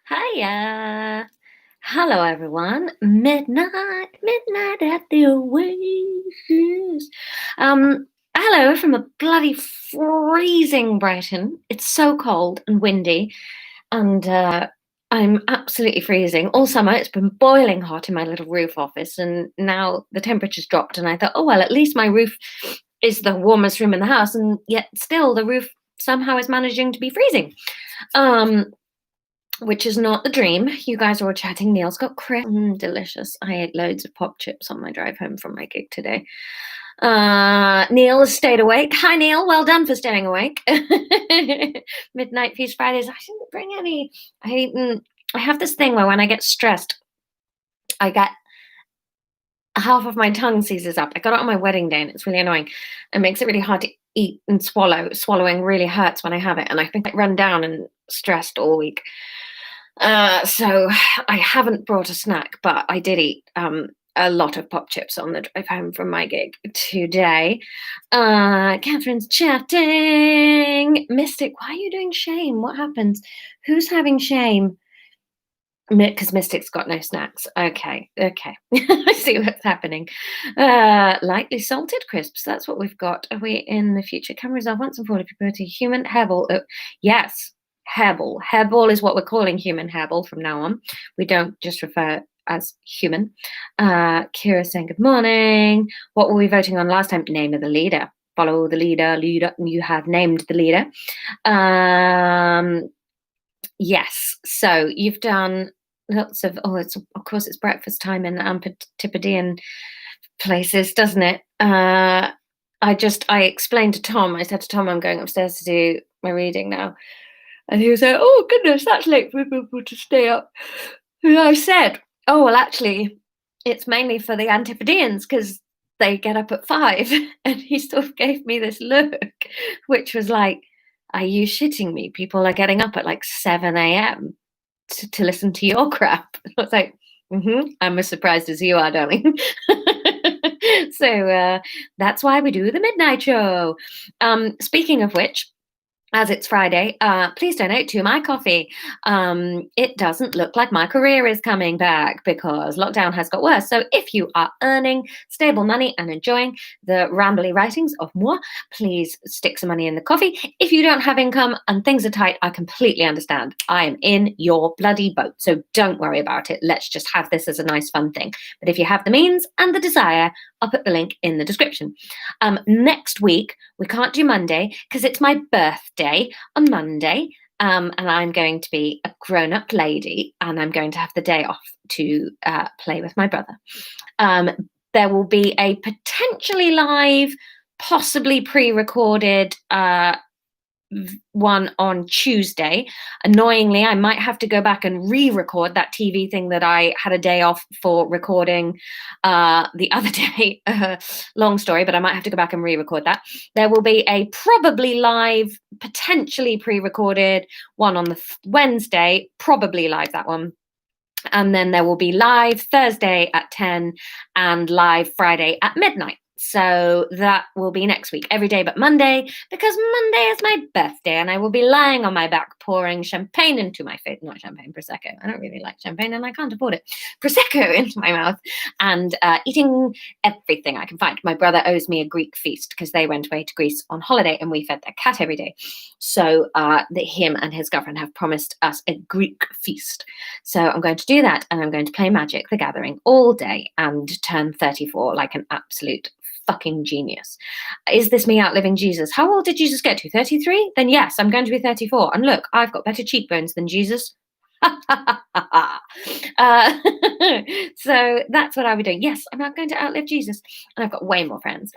Hiya. Hello, everyone. Midnight at the Oasis. Hello from a bloody freezing Brighton. It's so cold and windy, and I'm absolutely freezing. All summer, it's been boiling hot in my little roof office, and now the temperature's dropped. And I thought, oh well, at least my roof is the warmest room in the house, and yet still the roof somehow is managing to be freezing. Which is not the dream. You guys are all chatting. Neil's got crisp. Delicious. I ate loads of pop chips on my drive home from my gig today. Neil has stayed awake. Hi, Neil. Well done for staying awake. Midnight Feast Fridays. I didn't bring any. I have this thing where when I get stressed, I get half of my tongue seizes up. I got it on my wedding day and it's really annoying. It makes it really hard to eat and swallow. Swallowing really hurts when I have it. And I think I run down and stressed all week. So I haven't brought a snack, but I did eat a lot of pop chips on the drive home from my gig today. Catherine's chatting. Mystic, why are you doing shame? What happens? Who's having shame? Because Mystic's got no snacks. Okay. I see what's happening. Lightly salted crisps. That's what we've got. Are we in the future? Can resolve once and for all if you go to human hairball. Yes. Hairball. Hairball is what we're calling human hairball from now on. We don't just refer as human. Kira saying good morning. What were we voting on last time? Name of the leader. Follow the leader. You have named the leader. Yes. So you've done lots of. Of course it's breakfast time in Antipodean places, doesn't it? I explained to Tom. I said to Tom, I'm going upstairs to do my reading now. And he was like, oh, goodness, that's late for people to stay up. And I said, oh, well, actually, it's mainly for the Antipodeans because they get up at 5. And he sort of gave me this look, which was like, are you shitting me? People are getting up at like 7 a.m. to listen to your crap. I was like, I'm as surprised as you are, darling. So that's why we do the midnight show. Speaking of which, as it's Friday, please donate to my coffee. It doesn't look like my career is coming back because lockdown has got worse. So if you are earning stable money and enjoying the rambly writings of moi, please stick some money in the coffee. If you don't have income and things are tight, I completely understand. I am in your bloody boat. So don't worry about it. Let's just have this as a nice fun thing. But if you have the means and the desire, I'll put the link in the description. Next week, we can't do Monday because it's my birthday on Monday. And I'm going to be a grown-up lady and I'm going to have the day off to play with my brother. There will be a potentially live, possibly pre-recorded one on Tuesday. Annoyingly, I might have to go back and re-record that TV thing that I had a day off for recording the other day. Long story, but I might have to go back and re-record that. There will be a probably live, potentially pre-recorded one on the Wednesday, probably live that one. And then there will be live Thursday at 10 and live Friday at midnight. So that will be next week, every day but Monday, because Monday is my birthday and I will be lying on my back pouring champagne into my face. Not champagne, Prosecco. I don't really like champagne and I can't afford it. Prosecco into my mouth and eating everything I can find. My brother owes me a Greek feast because they went away to Greece on holiday and we fed their cat every day. So him and his girlfriend have promised us a Greek feast. So I'm going to do that and I'm going to play Magic the Gathering all day and turn 34 like an absolute fucking genius. Is this me outliving Jesus? How old did Jesus get to? 33? Then yes, I'm going to be 34. And look, I've got better cheekbones than Jesus. So that's what I would do. Yes, I'm not going to outlive Jesus. And I've got way more friends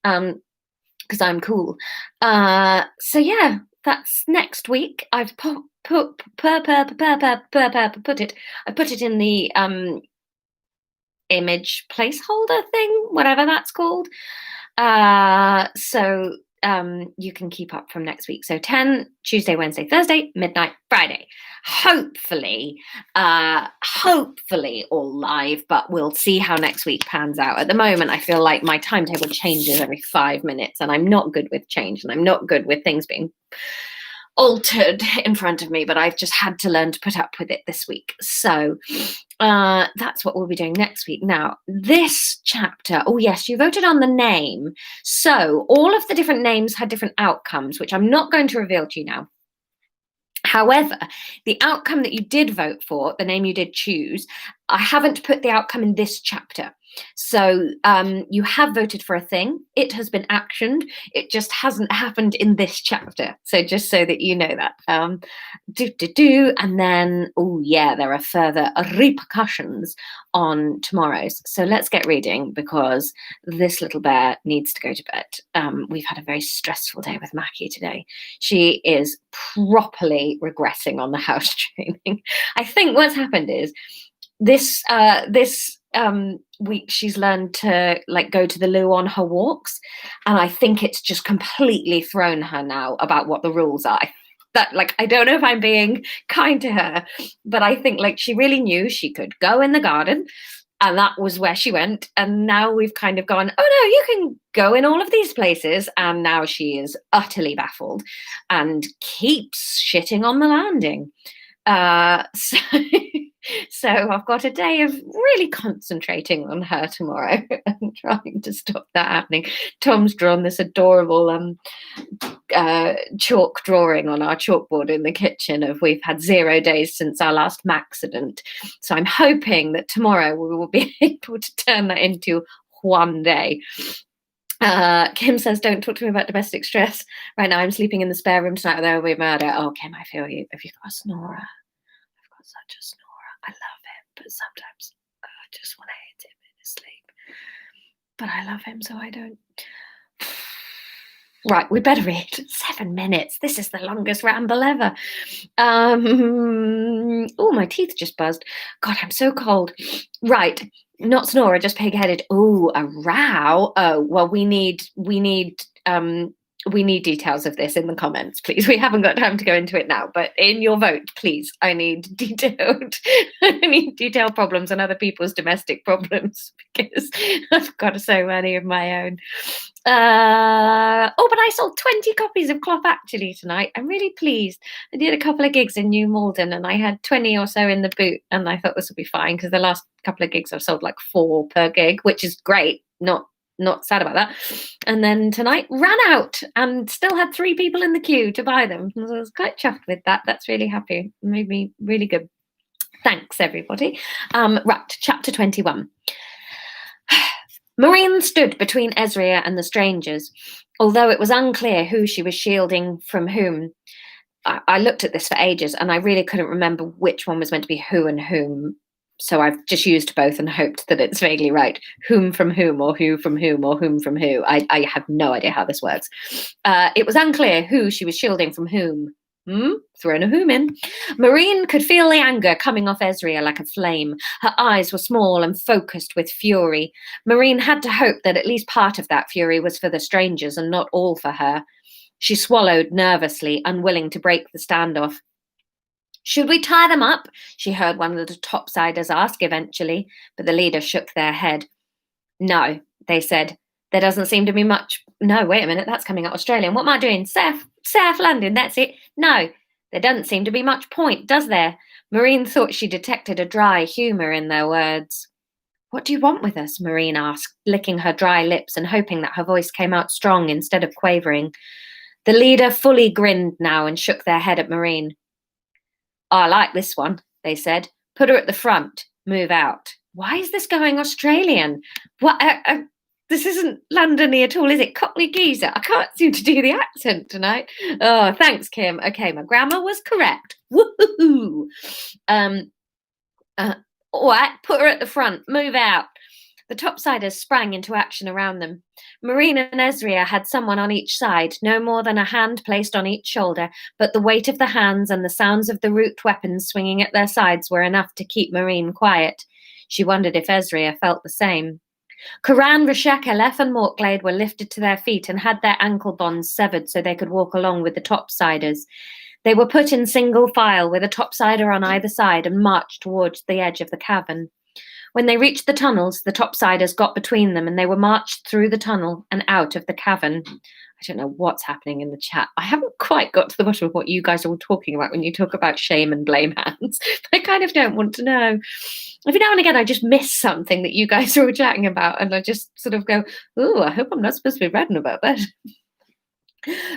because I'm cool. So yeah, that's next week. I've put it in the image placeholder thing, whatever that's called. So you can keep up from next week. So 10, Tuesday, Wednesday, Thursday, midnight, Friday. Hopefully all live, but we'll see how next week pans out. At the moment, I feel like my timetable changes every 5 minutes and I'm not good with change and I'm not good with things being altered in front of me, but I've just had to learn to put up with it this week. So that's what we'll be doing next week. Now, this chapter, oh yes, you voted on the name. So all of the different names had different outcomes, which I'm not going to reveal to you now. However, the outcome that you did vote for, the name you did choose, I haven't put the outcome in this chapter. So you have voted for a thing. It has been actioned. It just hasn't happened in this chapter. So just so that you know that. And then, oh yeah, there are further repercussions on tomorrow's. So let's get reading because this little bear needs to go to bed. We've had a very stressful day with Mackie today. She is properly regressing on the house training. I think what's happened is this week she's learned to like go to the loo on her walks, and I think it's just completely thrown her now about what the rules are. That like I don't know if I'm being kind to her, but I think like she really knew she could go in the garden, and that was where she went. And now we've kind of gone, oh no, you can go in all of these places, and now she is utterly baffled and keeps shitting on the landing. So I've got a day of really concentrating on her tomorrow and trying to stop that happening. Tom's drawn this adorable chalk drawing on our chalkboard in the kitchen of we've had 0 days since our last accident. So I'm hoping that tomorrow we will be able to turn that into 1 day. Kim says, don't talk to me about domestic stress. Right now I'm sleeping in the spare room tonight. There will be murder. Oh, Kim, I feel you. Have you got a snorer? I've got such a snorer. I love him, but sometimes I just want to hit him in his sleep. But I love him, so I don't. Right, we better read. 7 minutes. This is the longest ramble ever. Oh, my teeth just buzzed. God, I'm so cold. Right, not snorer, just pig-headed. Oh, a row. Oh, well, we need details of this in the comments, please. We haven't got time to go into it now, but in your vote, please, I need detailed problems and other people's domestic problems because I've got so many of my own. But I sold 20 copies of Clop actually tonight. I'm really pleased. I did a couple of gigs in New Malden and I had 20 or so in the boot, and I thought this would be fine because the last couple of gigs I've sold like 4 per gig, which is great. Not sad about that. And then tonight ran out and still had 3 people in the queue to buy them. So I was quite chuffed with that. That's really happy. It made me really good. Thanks, everybody. Right, chapter 21. Marine stood between Ezria and the strangers, although it was unclear who she was shielding from whom. I looked at this for ages and I really couldn't remember which one was meant to be who and whom. So I've just used both and hoped that it's vaguely right. Whom from whom, or who from whom, or whom from who. I have no idea how this works. It was unclear who she was shielding from whom. Thrown a whom in. Marine could feel the anger coming off Ezria like a flame. Her eyes were small and focused with fury. Marine had to hope that at least part of that fury was for the strangers and not all for her. She swallowed nervously, unwilling to break the standoff. Should we tie them up? She heard one of the Topsiders ask eventually, but the leader shook their head. No, they said. There doesn't seem to be much. No, wait a minute, that's coming out Australian. What am I doing? South London, that's it. No, there doesn't seem to be much point, does there? Marine thought she detected a dry humour in their words. What do you want with us? Marine asked, licking her dry lips and hoping that her voice came out strong instead of quavering. The leader fully grinned now and shook their head at Marine. I like this one, they said. Put her at the front. Move out. Why is this going Australian? What? This isn't Londony at all, is it? Cockney geezer. I can't seem to do the accent tonight. Oh, thanks, Kim. Okay, my grammar was correct. Woohoo! All right, put her at the front. Move out. The Topsiders sprang into action around them. Marine and Ezria had someone on each side, no more than a hand placed on each shoulder, but the weight of the hands and the sounds of the root weapons swinging at their sides were enough to keep Marine quiet. She wondered if Ezria felt the same. Karan, Rashek, Elef and Morklade were lifted to their feet and had their ankle bonds severed so they could walk along with the Topsiders. They were put in single file with a Topsider on either side and marched towards the edge of the cavern. When they reached the tunnels, the Topsiders got between them and they were marched through the tunnel and out of the cavern. I don't know what's happening in the chat. I haven't quite got to the bottom of what you guys are all talking about when you talk about shame and blame hands. I kind of don't want to know. Every now and again, I just miss something that you guys are all chatting about, and I just sort of go, "Ooh, I hope I'm not supposed to be reading about that."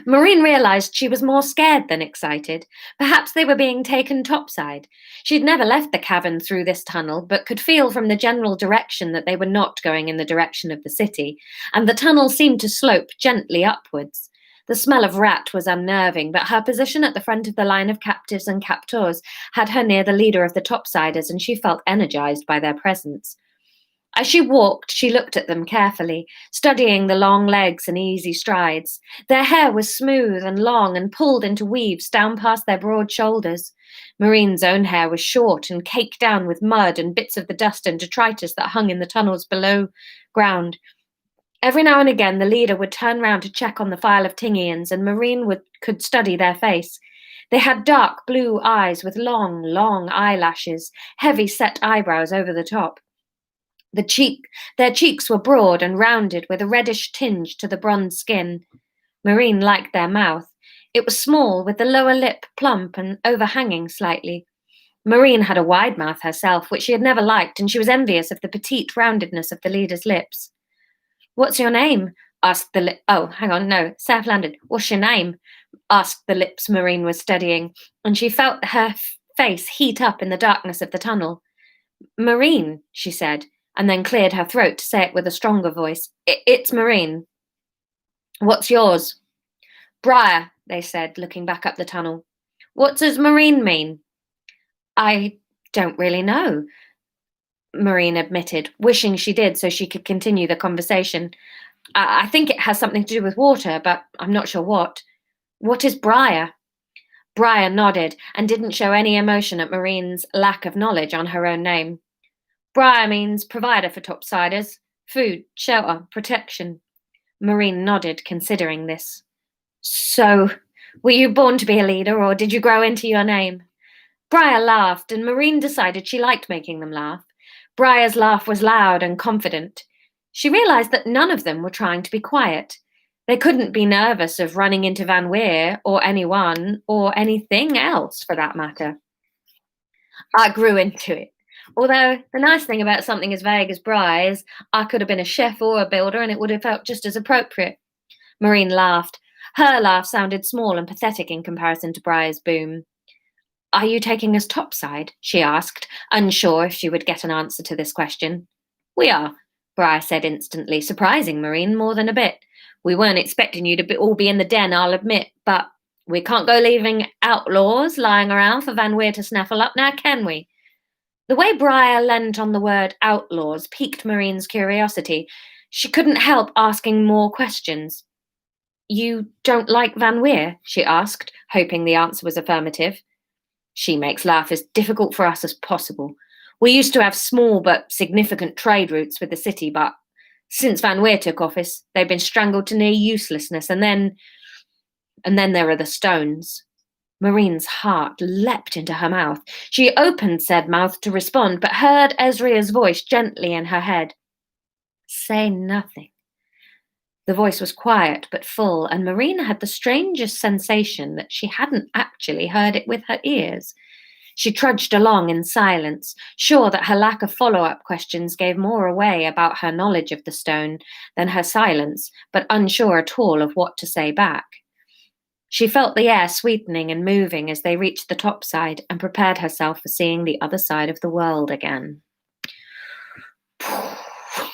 Maureen realised she was more scared than excited. Perhaps they were being taken topside. She'd never left the cavern through this tunnel, but could feel from the general direction that they were not going in the direction of the city, and the tunnel seemed to slope gently upwards. The smell of rat was unnerving, but her position at the front of the line of captives and captors had her near the leader of the Topsiders, and she felt energised by their presence. As she walked, she looked at them carefully, studying the long legs and easy strides. Their hair was smooth and long and pulled into weaves down past their broad shoulders. Maureen's own hair was short and caked down with mud and bits of the dust and detritus that hung in the tunnels below ground. Every now and again, the leader would turn round to check on the file of Tingians, and Maureen could study their face. They had dark blue eyes with long, long eyelashes, heavy set eyebrows over the top. Their cheeks were broad and rounded with a reddish tinge to the bronze skin. Maureen liked their mouth. It was small, with the lower lip plump and overhanging slightly. Maureen had a wide mouth herself, which she had never liked, and she was envious of the petite roundedness of the leader's lips. "What's your name?" asked the lip. "Oh, hang on, no, South London. What's your name?" asked the lips Maureen was studying, and she felt her face heat up in the darkness of the tunnel. "Maureen," she said, and then cleared her throat to say it with a stronger voice. "It's Maureen." "What's yours?" "Briar," they said, looking back up the tunnel. "What does Maureen mean?" "I don't really know," Maureen admitted, wishing she did so she could continue the conversation. I think it has something to do with water, but I'm not sure what." "What is Briar?" Briar nodded and didn't show any emotion at Maureen's lack of knowledge on her own name. "Briar means provider for Topsiders. Food, shelter, protection." Maureen nodded, considering this. "So, were you born to be a leader, or did you grow into your name?" Briar laughed, and Maureen decided she liked making them laugh. Briar's laugh was loud and confident. She realised that none of them were trying to be quiet. They couldn't be nervous of running into Van Weer, or anyone, or anything else for that matter. "I grew into it. Although the nice thing about something as vague as Briar is I could have been a chef or a builder and it would have felt just as appropriate." Maureen laughed. Her laugh sounded small and pathetic in comparison to Briar's boom. "Are you taking us topside?" she asked, unsure if she would get an answer to this question. "We are," Briar said instantly, surprising Maureen more than a bit. "We weren't expecting you to all be in the den, I'll admit, but we can't go leaving outlaws lying around for Van Weer to snaffle up now, can we?" The way Briar leant on the word outlaws piqued Maureen's curiosity. She couldn't help asking more questions. "You don't like Van Weer?" she asked, hoping the answer was affirmative. "She makes life as difficult for us as possible. We used to have small but significant trade routes with the city, but since Van Weer took office, they've been strangled to near uselessness, and then there are the stones." Maureen's heart leapt into her mouth. She opened said mouth to respond, but heard Ezria's voice gently in her head. "Say nothing." The voice was quiet but full, and Maureen had the strangest sensation that she hadn't actually heard it with her ears. She trudged along in silence, sure that her lack of follow-up questions gave more away about her knowledge of the stone than her silence, but unsure at all of what to say back. She felt the air sweetening and moving as they reached the topside and prepared herself for seeing the other side of the world again.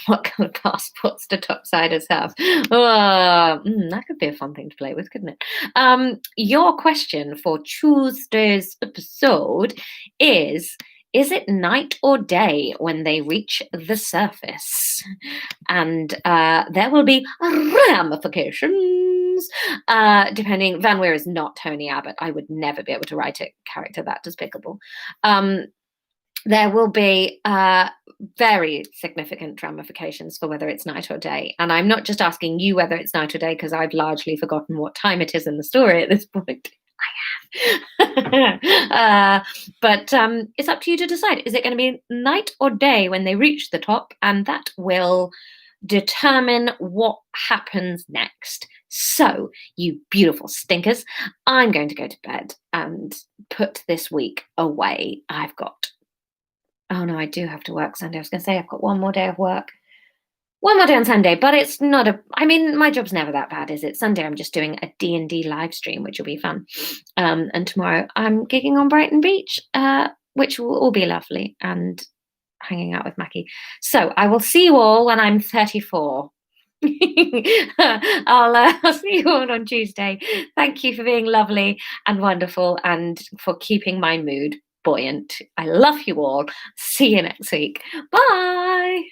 What kind of passports do Topsiders have? That could be a fun thing to play with, couldn't it? Your question for Tuesday's episode is it night or day when they reach the surface? And there will be ramifications, depending. Van Weer is not Tony Abbott. I would never be able to write a character that despicable. There will be very significant ramifications for whether it's night or day. And I'm not just asking you whether it's night or day because I've largely forgotten what time it is in the story at this point. I have. But it's up to you to decide. Is it going to be night or day when they reach the top? And that will determine what happens next. So, you beautiful stinkers, I'm going to go to bed and put this week away. Oh no, I do have to work Sunday. I was going to say I've got one more day of work. One more day on Sunday, but it's not I mean, my job's never that bad, is it? Sunday, I'm just doing a D&D live stream, which will be fun. And tomorrow, I'm gigging on Brighton Beach, which will all be lovely, and hanging out with Mackie. So I will see you all when I'm 34. I'll see you all on Tuesday. Thank you for being lovely and wonderful and for keeping my mood buoyant. I love you all. See you next week. Bye.